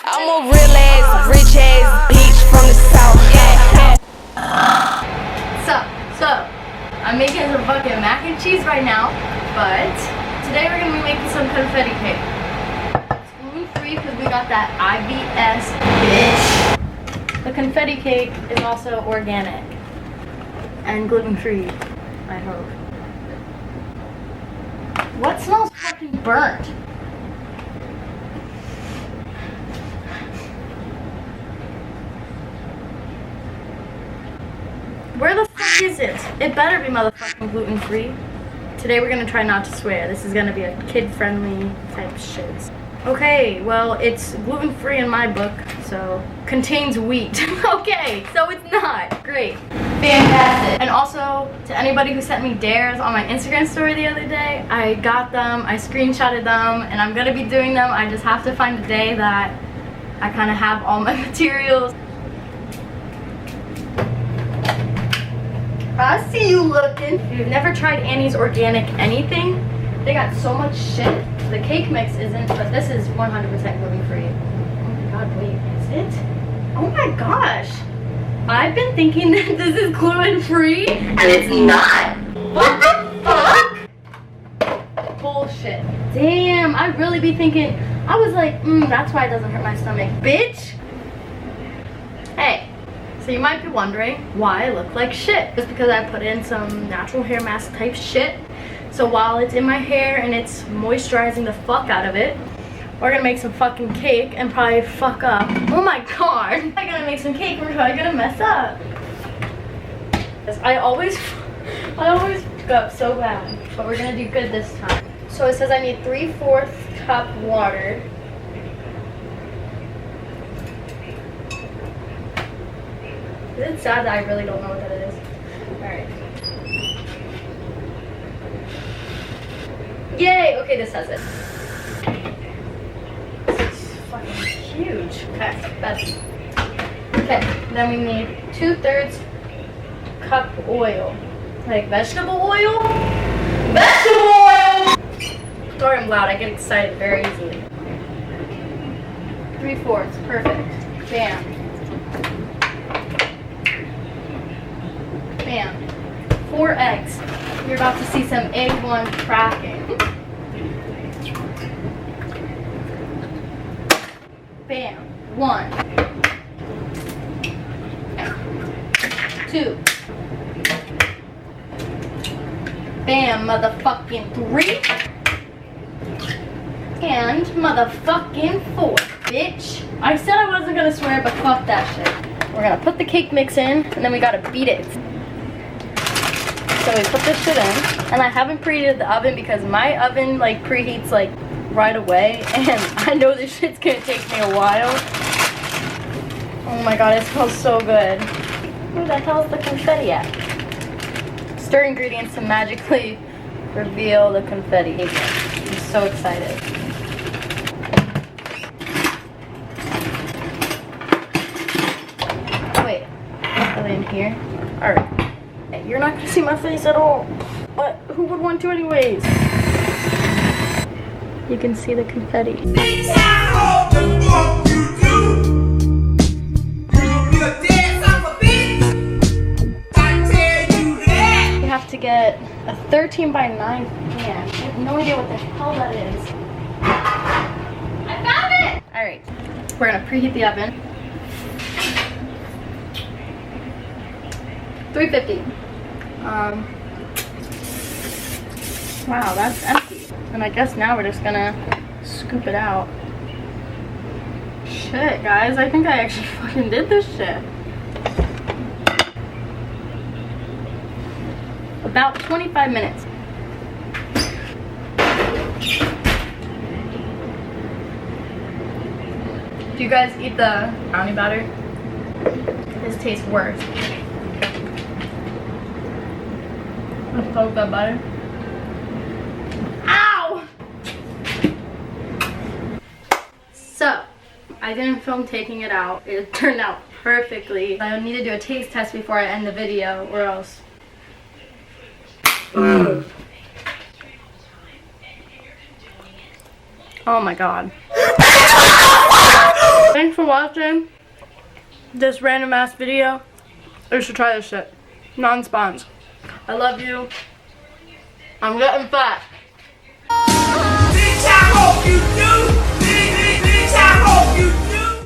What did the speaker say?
I'm a real ass, rich ass bitch from the south. Yeah. So, I'm making some fucking mac and cheese right now, but today we're gonna be making some confetti cake. It's gluten-free because we got that IBS, bitch. The confetti cake is also organic and gluten-free, I hope. What smells fucking burnt? Where the fuck is it? It better be motherfucking gluten-free. Today we're gonna try not to swear. This is gonna be a kid-friendly type shit. Okay, well, it's gluten-free in my book, so contains wheat. Okay, so it's not. Great. Fantastic. And also, to anybody who sent me dares on my Instagram story the other day, I got them, I screenshotted them, and I'm gonna be doing them. I just have to find a day that I kind of have all my materials. I see you looking. If you've never tried Annie's Organic anything, they got so much shit. The cake mix isn't, but this is 100% gluten-free. Oh my god, wait, is it? Oh my gosh. I've been thinking that this is gluten-free, and it's not. What the fuck? Bullshit. Damn, I really be thinking, I was like, that's why it doesn't hurt my stomach. Bitch. Hey. So you might be wondering why I look like shit. It's because I put in some natural hair mask type shit. So while it's in my hair and it's moisturizing the fuck out of it, we're gonna make some fucking cake and probably fuck up. Oh my god. I'm gonna make some cake and we're probably gonna mess up. I always fuck up so bad. But we're gonna do good this time. So it says I need 3/4 cup water. Is it sad that I really don't know what that is? Alright. Yay! Okay, this says it. This is fucking huge. Okay, that's... Okay, then we need 2/3 cup oil. Like vegetable oil? Vegetable oil! Sorry I'm loud, I get excited very easily. 3/4, perfect. Bam. Bam. 4 eggs. You're about to see some egg one cracking. Bam. 1. 2. Bam, motherfucking 3. And motherfucking 4, bitch. I said I wasn't gonna swear, but fuck that shit. We're gonna put the cake mix in, and then we gotta beat it. So we put this shit in, and I haven't preheated the oven because my oven like preheats like right away, and I know this shit's gonna take me a while. Oh my god, it smells so good. Where the hell is the confetti at? Stir ingredients to magically reveal the confetti. I'm so excited. Wait, are they in here? Alright. You're not gonna see my face at all. But who would want to anyways? You can see the confetti. You have to get a 13 by 9 pan. I have no idea what the hell that is. I found it! Alright, we're gonna preheat the oven. 350. Wow, that's empty. And I guess now we're just gonna scoop it out. Shit, guys, I think I actually fucking did this shit. About 25 minutes. Do you guys eat the brownie batter? This tastes worse. Let's poke that butter. Ow! So, I didn't film taking it out. It turned out perfectly. I need to do a taste test before I end the video, or else. Oh my god. watching this random ass video, you should try this shit. Non-spons. I love you. I'm getting fat.